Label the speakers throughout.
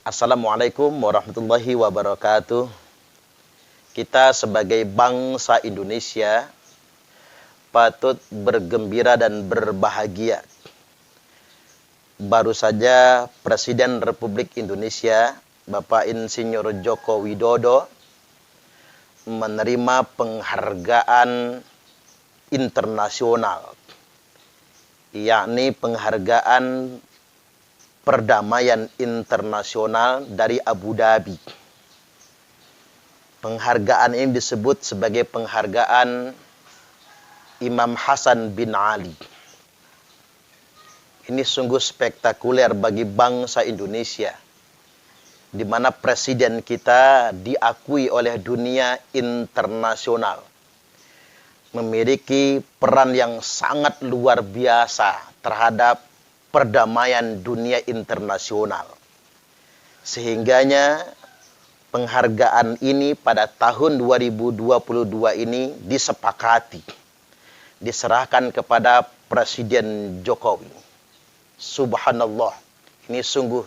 Speaker 1: Assalamualaikum warahmatullahi wabarakatuh. Kita sebagai bangsa Indonesia patut bergembira dan berbahagia. Baru saja Presiden Republik Indonesia, Bapak Insinyur Joko Widodo, menerima penghargaan internasional, yakni penghargaan perdamaian internasional dari Abu Dhabi. Penghargaan ini disebut sebagai penghargaan Imam Hasan bin Ali. Ini sungguh spektakuler bagi bangsa Indonesia, di mana presiden kita diakui oleh dunia internasional, memiliki peran yang sangat luar biasa terhadap perdamaian dunia internasional. Sehingganya penghargaan ini pada tahun 2022 ini disepakati, diserahkan kepada Presiden Jokowi. Subhanallah, ini sungguh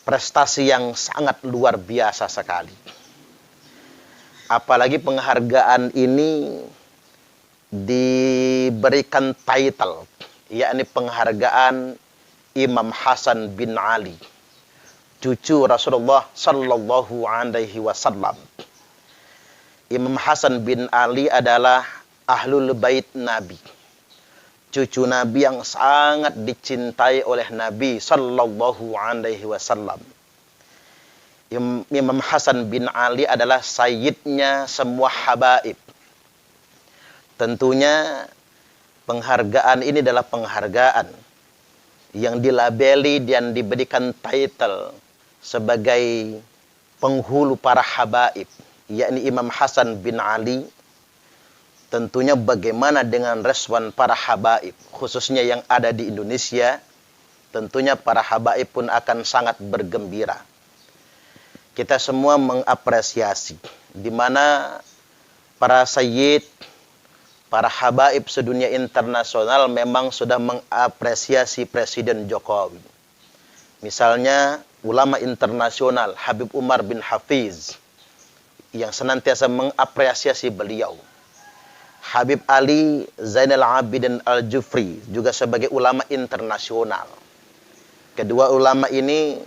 Speaker 1: prestasi yang sangat luar biasa sekali. Apalagi penghargaan ini diberikan title, yakni penghargaan Imam Hasan bin Ali, cucu Rasulullah Sallallahu Alaihi Wasallam. Imam Hasan bin Ali adalah ahlul bait Nabi, cucu Nabi yang sangat dicintai oleh Nabi Sallallahu Alaihi Wasallam. Imam Hasan bin Ali adalah sayyidnya semua habaib. Tentunya penghargaan ini adalah penghargaan yang dilabeli dan diberikan title sebagai penghulu para habaib, yakni Imam Hasan bin Ali. Tentunya bagaimana dengan respon para habaib, khususnya yang ada di Indonesia, tentunya para habaib pun akan sangat bergembira. Kita semua mengapresiasi di mana para sayyid, para habaib sedunia internasional memang sudah mengapresiasi Presiden Jokowi. Misalnya ulama internasional Habib Umar bin Hafiz yang senantiasa mengapresiasi beliau. Habib Ali Zainal Abidin Al-Jufri juga sebagai ulama internasional. Kedua ulama ini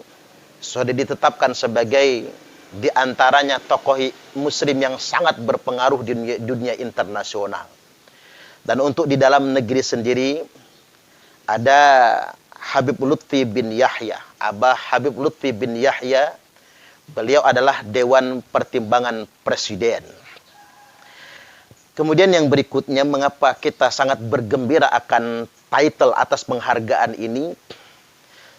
Speaker 1: sudah ditetapkan sebagai di antaranya tokoh muslim yang sangat berpengaruh di dunia internasional. Dan untuk di dalam negeri sendiri ada Habib Lutfi bin Yahya, Abah Habib Lutfi bin Yahya. Beliau adalah Dewan Pertimbangan Presiden. Kemudian yang berikutnya, mengapa kita sangat bergembira akan title atas penghargaan ini?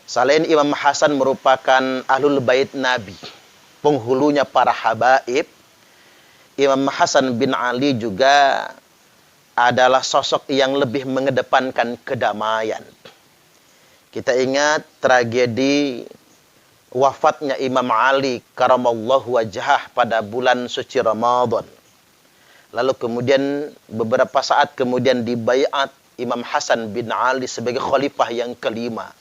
Speaker 1: Selain Imam Hasan merupakan ahlul bait Nabi, penghulunya para habaib, Imam Hasan bin Ali juga adalah sosok yang lebih mengedepankan kedamaian. Kita ingat tragedi wafatnya Imam Ali karamallahu wajhah pada bulan suci Ramadan. Lalu kemudian beberapa saat kemudian dibaiat Imam Hasan bin Ali sebagai khalifah yang kelima.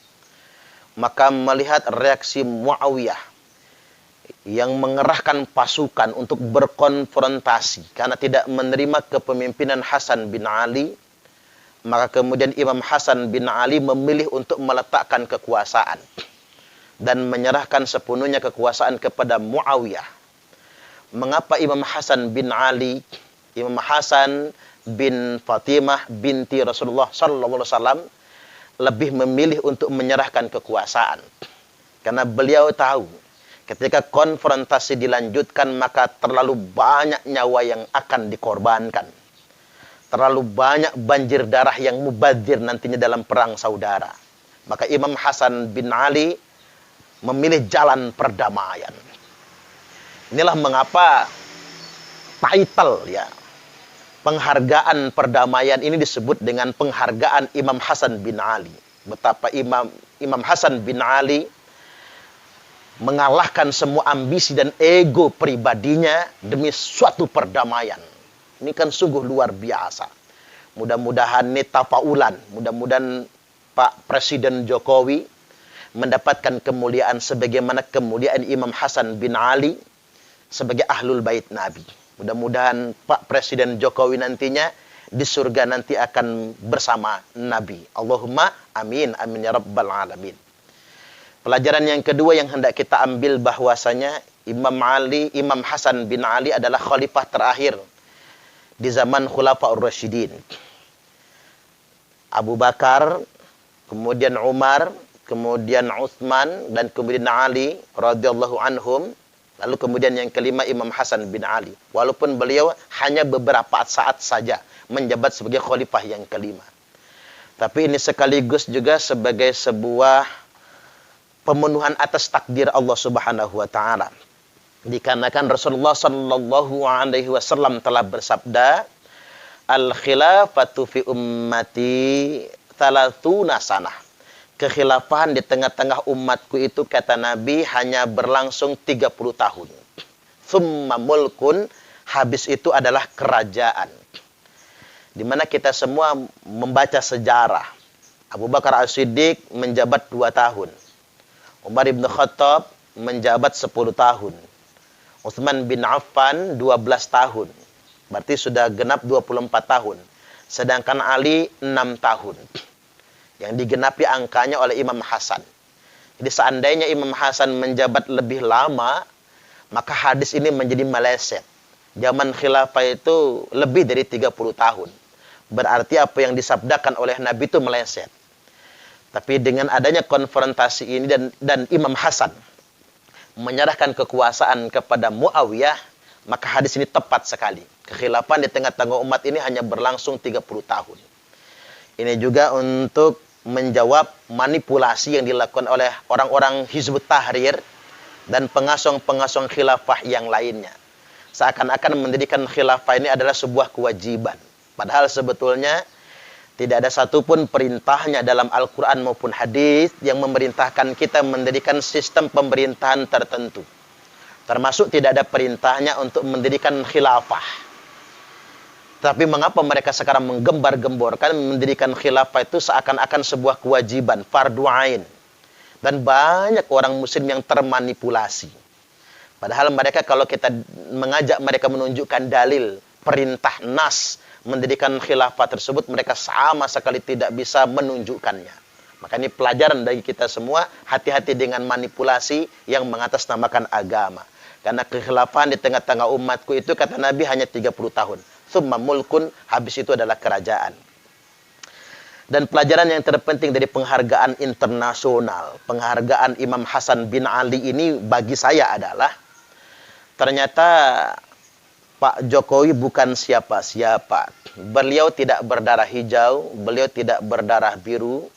Speaker 1: Maka melihat reaksi Muawiyah yang mengerahkan pasukan untuk berkonfrontasi karena tidak menerima kepemimpinan Hasan bin Ali, maka kemudian Imam Hasan bin Ali memilih untuk meletakkan kekuasaan dan menyerahkan sepenuhnya kekuasaan kepada Muawiyah. Mengapa Imam Hasan bin Ali, Imam Hasan bin Fatimah binti Rasulullah sallallahu alaihi wasallam lebih memilih untuk menyerahkan kekuasaan? Karena beliau tahu ketika konfrontasi dilanjutkan, maka terlalu banyak nyawa yang akan dikorbankan. Terlalu banyak banjir darah yang mubadzir nantinya dalam perang saudara. Maka Imam Hasan bin Ali memilih jalan perdamaian. Inilah mengapa title, penghargaan perdamaian ini disebut dengan penghargaan Imam Hasan bin Ali. Betapa Imam Hasan bin Ali mengalahkan semua ambisi dan ego pribadinya demi suatu perdamaian. Ini kan sungguh luar biasa. Mudah-mudahan ini tafaulan, mudah-mudahan Pak Presiden Jokowi mendapatkan kemuliaan sebagaimana kemuliaan Imam Hasan bin Ali sebagai ahlul bait Nabi. Mudah-mudahan Pak Presiden Jokowi nantinya di surga nanti akan bersama Nabi. Allahumma amin, amin ya rabbal alamin. Pelajaran yang kedua yang hendak kita ambil bahwasanya Imam Hasan bin Ali adalah khalifah terakhir di zaman Khulafaur Rasyidin. Abu Bakar, kemudian Umar, kemudian Utsman, dan kemudian Ali radhiyallahu anhum. Lalu kemudian yang kelima Imam Hasan bin Ali. Walaupun beliau hanya beberapa saat saja menjabat sebagai khalifah yang kelima. Tapi ini sekaligus juga sebagai sebuah pemenuhan atas takdir Allah Subhanahu wa taala. Dikarenakan Rasulullah sallallahu alaihi wasallam telah bersabda, "Al-khilafatu fi ummati 30 sanah." Kekhilafahan di tengah-tengah umatku itu, kata Nabi, hanya berlangsung 30 tahun. Tsumma mulkun, habis itu adalah kerajaan. Di mana kita semua membaca sejarah. Abu Bakar As-Siddiq menjabat 2 tahun. Umar bin Khattab menjabat 10 tahun. Utsman bin Affan 12 tahun. Berarti sudah genap 24 tahun. Sedangkan Ali 6 tahun. Yang digenapi angkanya oleh Imam Hasan. Jadi seandainya Imam Hasan menjabat lebih lama, maka hadis ini menjadi meleset. Zaman khilafah itu lebih dari 30 tahun. Berarti apa yang disabdakan oleh Nabi itu meleset. Tapi dengan adanya konfrontasi ini dan Imam Hasan menyerahkan kekuasaan kepada Muawiyah, maka hadis ini tepat sekali. Kekhilafahan di tengah-tengah umat ini hanya berlangsung 30 tahun. Ini juga untuk menjawab manipulasi yang dilakukan oleh orang-orang Hizbut Tahrir dan pengasong-pengasong khilafah yang lainnya. Seakan-akan menjadikan khilafah ini adalah sebuah kewajiban. Padahal sebetulnya tidak ada satupun perintahnya dalam Al-Quran maupun hadis yang memerintahkan kita mendirikan sistem pemerintahan tertentu. Termasuk tidak ada perintahnya untuk mendirikan khilafah. Tapi mengapa mereka sekarang menggembar-gemborkan mendirikan khilafah itu seakan-akan sebuah kewajiban, fardu ain. Dan banyak orang muslim yang termanipulasi. Padahal mereka, kalau kita mengajak mereka menunjukkan dalil, perintah nas mendirikan khilafah tersebut, mereka sama sekali tidak bisa menunjukkannya. Maka ini pelajaran bagi kita semua, hati-hati dengan manipulasi yang mengatasnamakan agama. Karena kekhilafahan di tengah-tengah umatku itu, kata Nabi, hanya 30 tahun. Tsumma mulkun, habis itu adalah kerajaan. Dan pelajaran yang terpenting dari penghargaan internasional, penghargaan Imam Hasan bin Ali ini bagi saya adalah, ternyata Pak Jokowi bukan siapa-siapa. Beliau tidak berdarah hijau, beliau tidak berdarah biru,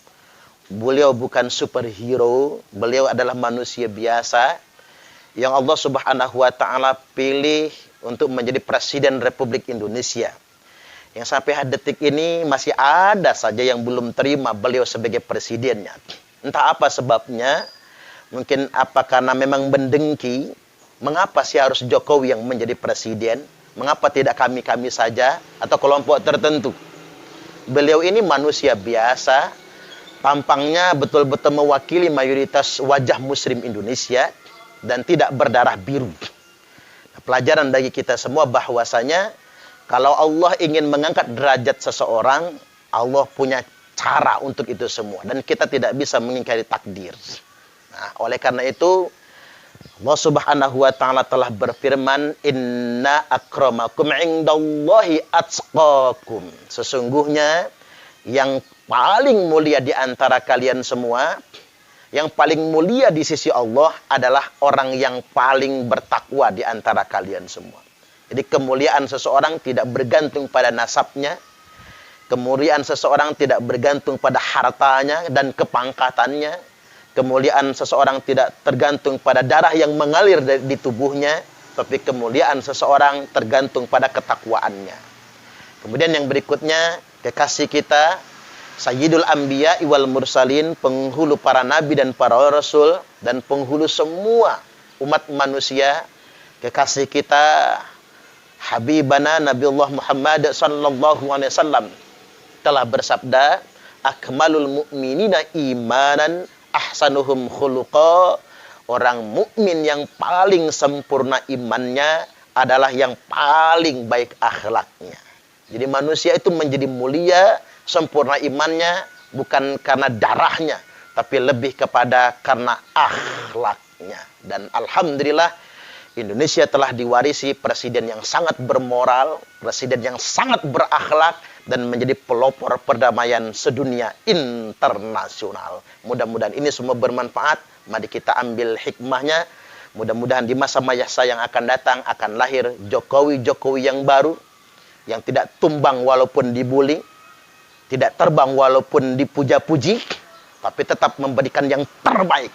Speaker 1: beliau bukan superhero, beliau adalah manusia biasa yang Allah Subhanahu wa taala pilih untuk menjadi Presiden Republik Indonesia. Yang sampai detik ini masih ada saja yang belum terima beliau sebagai presidennya. Entah apa sebabnya, mungkin apa karena memang mendengki, mengapa sih harus Jokowi yang menjadi presiden? Mengapa tidak kami-kami saja atau kelompok tertentu? Beliau ini manusia biasa, tampangnya betul-betul mewakili mayoritas wajah muslim Indonesia dan tidak berdarah biru. Pelajaran bagi kita semua bahwasanya kalau Allah ingin mengangkat derajat seseorang, Allah punya cara untuk itu semua. Dan kita tidak bisa mengingkari takdir. Nah, oleh karena itu, Allah Subhanahu wa ta'ala telah berfirman, "Inna akramakum indallahi atqakum." Sesungguhnya yang paling mulia di antara kalian semua, yang paling mulia di sisi Allah adalah orang yang paling bertakwa di antara kalian semua. Jadi kemuliaan seseorang tidak bergantung pada nasabnya. Kemuliaan seseorang tidak bergantung pada hartanya dan kepangkatannya. Kemuliaan seseorang tidak tergantung pada darah yang mengalir di tubuhnya. Tapi kemuliaan seseorang tergantung pada ketakwaannya. Kemudian yang berikutnya, kekasih kita, Sayyidul Anbiya wal Mursalin, penghulu para nabi dan para rasul, dan penghulu semua umat manusia, kekasih kita, Habibana Nabiullah Muhammad sallallahu alaihi wasallam telah bersabda, "Akmalul mu'minina imanan ahsanuhum khuluqa. Orang mukmin yang paling sempurna imannya adalah yang paling baik akhlaknya. Jadi manusia itu menjadi mulia, sempurna imannya bukan karena darahnya, tapi lebih kepada karena akhlaknya. Dan alhamdulillah Indonesia telah diwarisi presiden yang sangat bermoral, presiden yang sangat berakhlak, dan menjadi pelopor perdamaian sedunia internasional. Mudah-mudahan ini semua bermanfaat. Mari kita ambil hikmahnya. Mudah-mudahan di masa-masa yang akan datang akan lahir Jokowi-Jokowi yang baru, yang tidak tumbang walaupun dibully, tidak terbang walaupun dipuja-puji, tapi tetap memberikan yang terbaik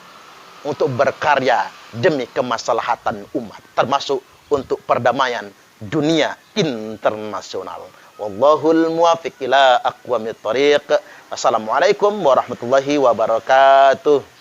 Speaker 1: untuk berkarya demi kemaslahatan umat, termasuk untuk perdamaian dunia internasional. Wallahul muwaffiq ila aqwamit thoriq. Wassalamualaikum warahmatullahi wabarakatuh.